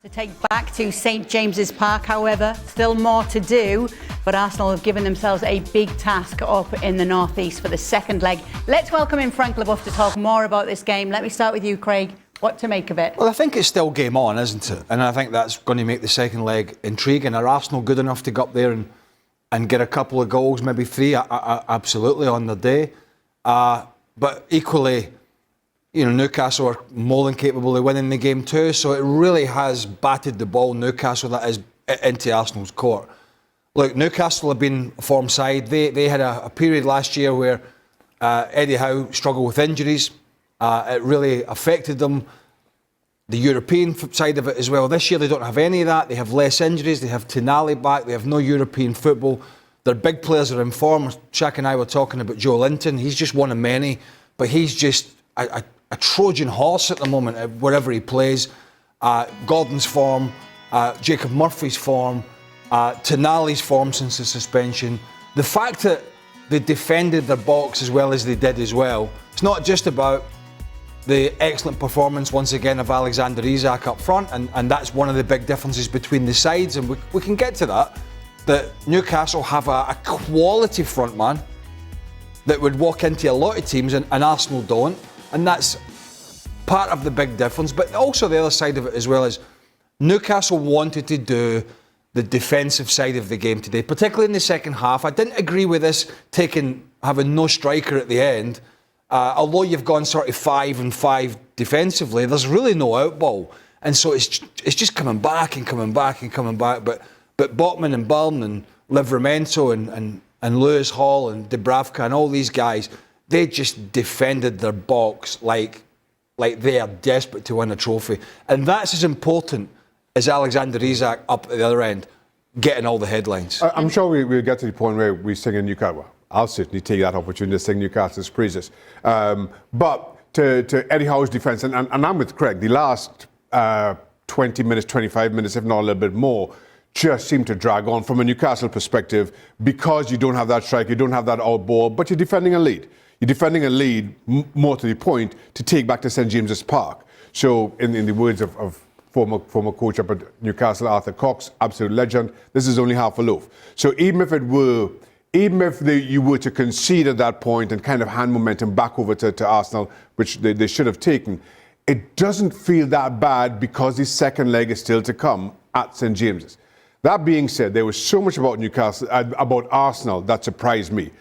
To take back to St James's Park, however, still more to do, but Arsenal have given themselves a big task up in the northeast for the second leg. Let's welcome in Frank Leboeuf to talk more about this game. Let me start with you, Craig. What to make of it? Well, I think it's still game on, isn't it? And I think that's going to make the second leg intriguing. Are Arsenal good enough to go up there and get a couple of goals, maybe three? Absolutely, on the day. But equally, you know, Newcastle are more than capable of winning the game too. So it really has batted the ball, Newcastle, that is, into Arsenal's court. Look, Newcastle have been a form side. They had a period last year where Eddie Howe struggled with injuries. It really affected them. The European side of it as well. This year they don't have any of that. They have less injuries. They have Tonali back. They have no European football. Their big players are in form. Shaq and I were talking about Joe Linton. He's just one of many, but he's just a Trojan horse at the moment, wherever he plays. Gordon's form, Jacob Murphy's form, Tonali's form since the suspension. The fact that they defended their box as well as they did as well. It's not just about the excellent performance once again of Alexander Isak up front, and that's one of the big differences between the sides, and we can get to that Newcastle have a quality front man that would walk into a lot of teams and Arsenal don't. And that's part of the big difference. But also the other side of it as well is Newcastle wanted to do the defensive side of the game today, particularly in the second half. I didn't agree with this having no striker at the end. Although you've gone sort of 5 and 5 defensively, there's really no outball. And so it's just coming back and coming back and coming back. But Botman and Byrne and Livramento and Lewis Hall and Dubravka and all these guys, they just defended their box like they are desperate to win a trophy. And that's as important as Alexander Isak up at the other end, getting all the headlines. I'm sure we'll get to the point where we sing in Newcastle. I'll certainly take that opportunity to sing Newcastle's praises. But to Eddie Howe's defence, and I'm with Craig, the last 20 minutes, 25 minutes, if not a little bit more, just seem to drag on from a Newcastle perspective because you don't have that strike, you don't have that outball, but you're defending a lead. You're defending a lead, more to the point, to take back to St James's Park. So, in the words of former coach up at Newcastle, Arthur Cox, absolute legend, this is only half a loaf. So even if you were to concede at that point and kind of hand momentum back over to Arsenal, which they should have taken, it doesn't feel that bad because the second leg is still to come at St James's. That being said, there was so much about about Arsenal that surprised me.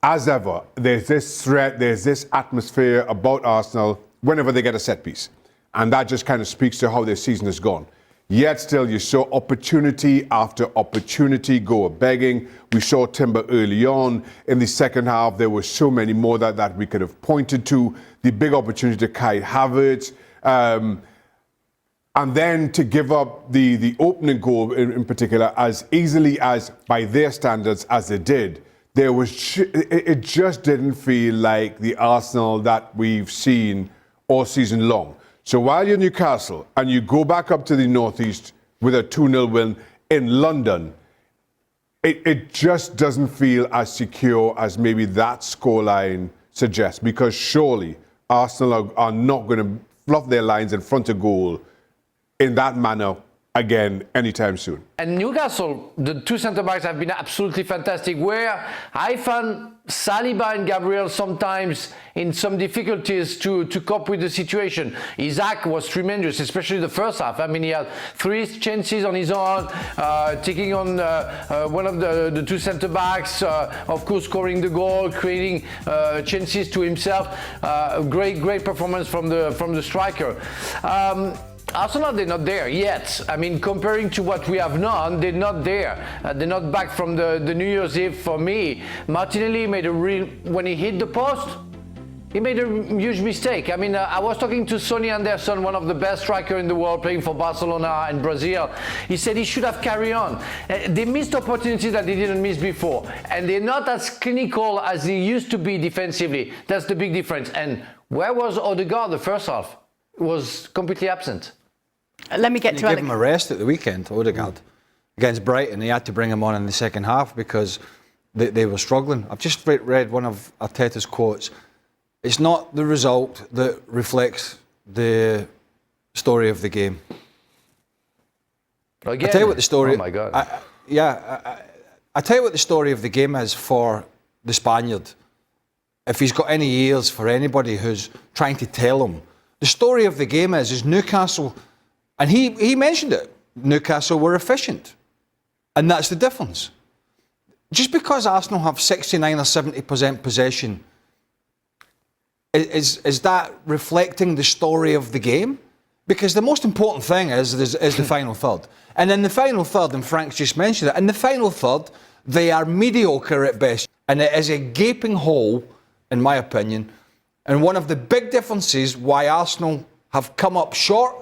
As ever, there's this threat, there's this atmosphere about Arsenal whenever they get a set piece. And that just kind of speaks to how their season has gone. Yet still, you saw opportunity after opportunity go begging. We saw Timber early on. In the second half, there were so many more that we could have pointed to. The big opportunity to Kai Havertz. And then to give up the opening goal in particular as easily as, by their standards, as they did. It just didn't feel like the Arsenal that we've seen all season long. So while you're Newcastle and you go back up to the northeast with a 2-0 win in London, it just doesn't feel as secure as maybe that scoreline suggests, because surely Arsenal are not going to fluff their lines in front of goal in that manner again anytime soon. And Newcastle, the two centre-backs have been absolutely fantastic, where I found Saliba and Gabriel sometimes in some difficulties to cope with the situation. Isak was tremendous, especially the first half. I mean, he had 3 chances on his own, taking on one of the two centre-backs, of course scoring the goal, creating chances to himself. Great performance from the striker. Arsenal, they're not there yet. I mean, comparing to what we have known, they're not there. They're not back from the New Year's Eve for me. Martinelli made when he hit the post, he made a huge mistake. I mean, I was talking to Sonny Anderson, one of the best strikers in the world, playing for Barcelona and Brazil. He said he should have carried on. They missed opportunities that they didn't miss before. And they're not as clinical as they used to be defensively. That's the big difference. And where was Odegaard the first half? It was completely absent. Let me get to Alex. Give him a rest at the weekend, Odegaard. Against Brighton, he had to bring him on in the second half because they were struggling. I've just read one of Arteta's quotes. It's not the result that reflects the story of the game. Again? I tell you what the story. Oh my God! I tell you what the story of the game is for the Spaniard. If he's got any ears for anybody who's trying to tell him, the story of the game is Newcastle, and he mentioned it. Newcastle were efficient, and that's the difference. Just because Arsenal have 69 or 70% possession, is that reflecting the story of the game? Because the most important thing is the final third. And in the final third, and Frank's just mentioned it, in the final third, they are mediocre at best. And it is a gaping hole, in my opinion, and one of the big differences why Arsenal have come up short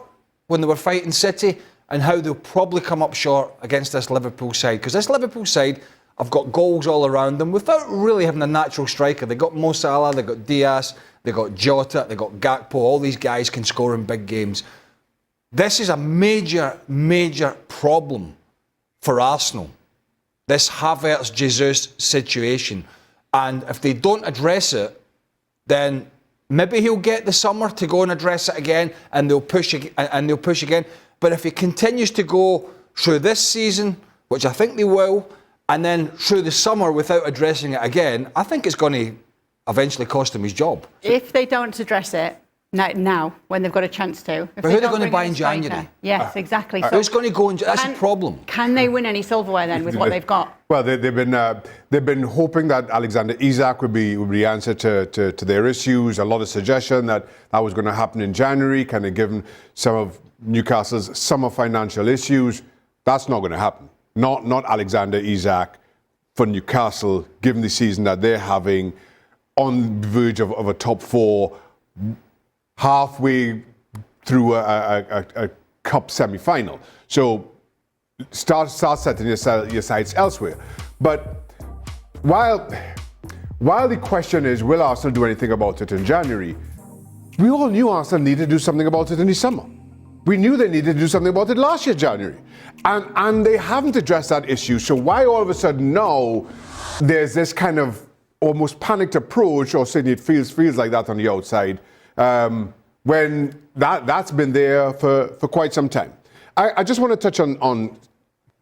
when they were fighting City and how they'll probably come up short against this Liverpool side. Because this Liverpool side have got goals all around them without really having a natural striker. They've got Mo Salah, they've got Diaz, they've got Jota, they've got Gakpo. All these guys can score in big games. This is a major, major problem for Arsenal. This Havertz-Jesus situation. And if they don't address it, then maybe he'll get the summer to go and address it again, and they'll push again. But if he continues to go through this season, which I think they will, and then through the summer without addressing it again, I think it's going to eventually cost him his job. If they don't address it now, when they've got a chance to. But who are they going to buy in January? Yes, exactly. So who's going to go in? That's a problem. Can they win any silverware then with what they've got? Well, they've been hoping that Alexander Isak would be the answer to their issues. A lot of suggestion that was going to happen in January, kind of given some of Newcastle's summer financial issues. That's not going to happen. Not Alexander Isak for Newcastle, given the season that they're having, on the verge of a top four, halfway through a cup semi-final. So start setting your sights elsewhere. But while the question is, will Arsenal do anything about it in January? We all knew Arsenal needed to do something about it in the summer. We knew they needed to do something about it last year, January. And they haven't addressed that issue. So why all of a sudden now there's this kind of almost panicked approach, or certainly it feels like that on the outside, when that's been there for quite some time. I just want to touch on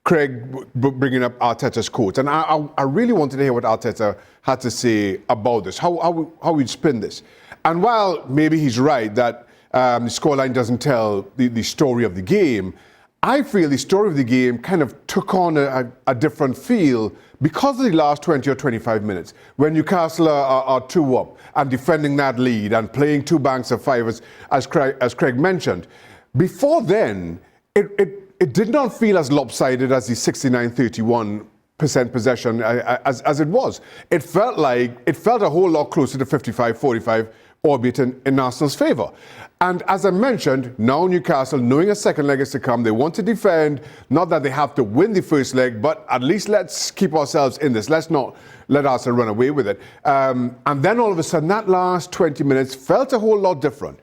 Craig bringing up Arteta's quote, and I really wanted to hear what Arteta had to say about this, how he'd spin this. And while maybe he's right that the scoreline doesn't tell the story of the game, I feel the story of the game kind of took on a different feel because of the last 20 or 25 minutes, when Newcastle are 2 up and defending that lead and playing two banks of five, as Craig mentioned. Before then, it did not feel as lopsided as the 69-31% possession as it was. It felt a whole lot closer to 55-45, albeit in Arsenal's favour. And as I mentioned, now Newcastle, knowing a second leg is to come, they want to defend. Not that they have to win the first leg, but at least let's keep ourselves in this. Let's not let Arsenal run away with it. And then all of a sudden, that last 20 minutes felt a whole lot different.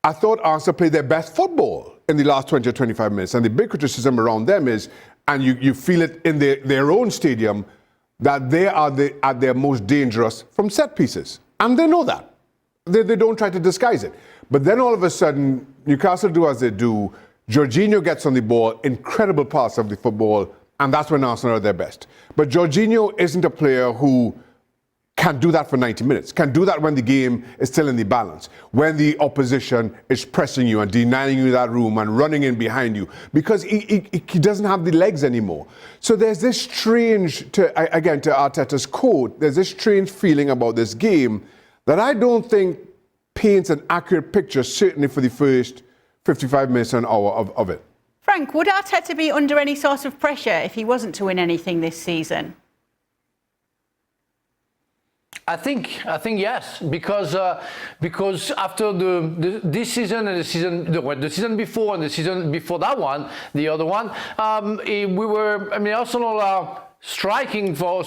I thought Arsenal played their best football in the last 20 or 25 minutes. And the big criticism around them is, and you feel it in their own stadium, that they are at their most dangerous from set pieces. And they know that. They don't try to disguise it. But then all of a sudden, Newcastle do as they do. Jorginho gets on the ball, incredible pass of the football, and that's when Arsenal are at their best. But Jorginho isn't a player who can do that for 90 minutes, can do that when the game is still in the balance, when the opposition is pressing you and denying you that room and running in behind you, because he doesn't have the legs anymore. So there's this strange, to Arteta's quote, there's this strange feeling about this game that I don't think paints an accurate picture, certainly for the first 55 minutes or an hour of it. Frank, would Arteta be under any sort of pressure if he wasn't to win anything this season? I think yes, because after this season and the season before and the season before that one, the other one, Arsenal are striving for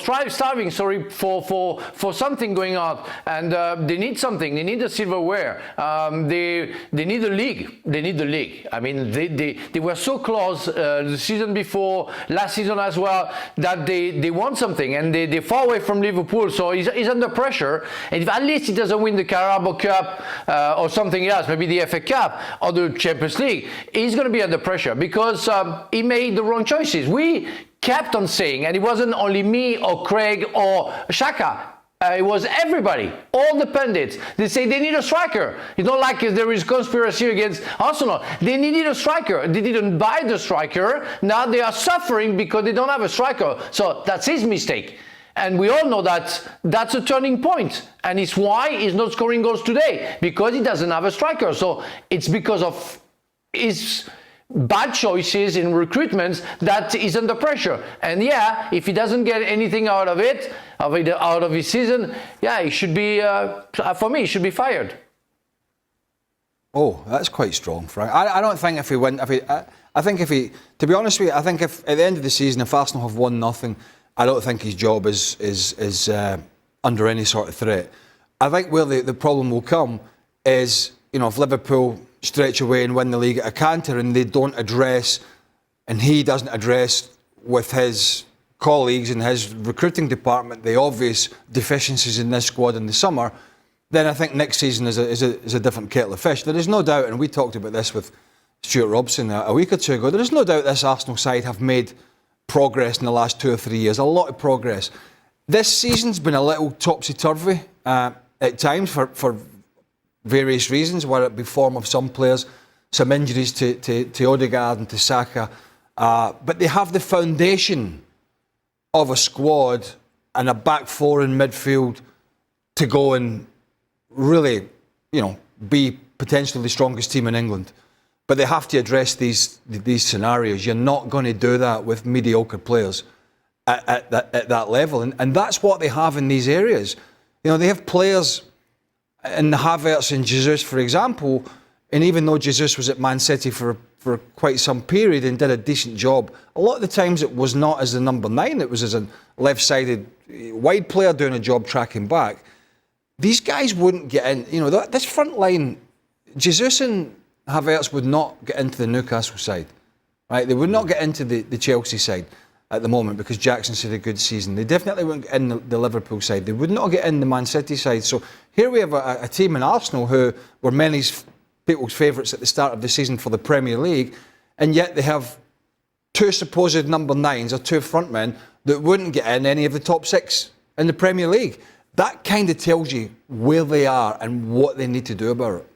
something going on, and they need something. They need the silverware. They need the league. They need the league. I mean, they were so close the season before, last season as well, that they want something, and they're far away from Liverpool. So he's under pressure, and if at least he doesn't win the Carabao Cup or something else, maybe the FA Cup or the Champions League, he's going to be under pressure because he made the wrong choices. We kept on saying, and it wasn't only me or Craig or Shaka, it was everybody, all the pundits. They say they need a striker. It's not like there is conspiracy against Arsenal. They needed a striker. They didn't buy the striker. Now they are suffering because they don't have a striker. So that's his mistake. And we all know that that's a turning point. And it's why he's not scoring goals today, because he doesn't have a striker. So it's because of his bad choices in recruitments that is under pressure. And yeah, if he doesn't get anything out of it, out of his season, yeah, he should be, for me, he should be fired. Oh, that's quite strong, Frank. I don't think if he win, I think if he, to be honest with you, I think if at the end of the season, if Arsenal have won nothing, I don't think his job is under any sort of threat. I think where the problem will come is, you know, if Liverpool stretch away and win the league at a canter and they don't address, and he doesn't address with his colleagues in his recruiting department the obvious deficiencies in this squad in the summer, then I think next season is a different kettle of fish. There is no doubt, and we talked about this with Stuart Robson a week or two ago, there is no doubt this Arsenal side have made progress in the last 2 or 3 years, a lot of progress. This season's been a little topsy-turvy at times for various reasons, whether it be form of some players, some injuries to Odegaard and to Saka. But they have the foundation of a squad and a back four in midfield to go and really, you know, be potentially the strongest team in England. But they have to address these scenarios. You're not going to do that with mediocre players at that level. And that's what they have in these areas. You know, they have players in the Havertz and Jesus, for example, and even though Jesus was at Man City for quite some period and did a decent job, a lot of the times it was not as the number 9, it was as a left-sided wide player doing a job tracking back. These guys wouldn't get in. You know, this front line, Jesus and Havertz would not get into the Newcastle side, right? They would not get into the Chelsea side at the moment because Jackson's had a good season. They definitely wouldn't get in the Liverpool side. They would not get in the Man City side. So here we have a team in Arsenal who were many people's favourites at the start of the season for the Premier League, and yet they have 2 supposed number 9s or 2 frontmen that wouldn't get in any of the top 6 in the Premier League. That kind of tells you where they are and what they need to do about it.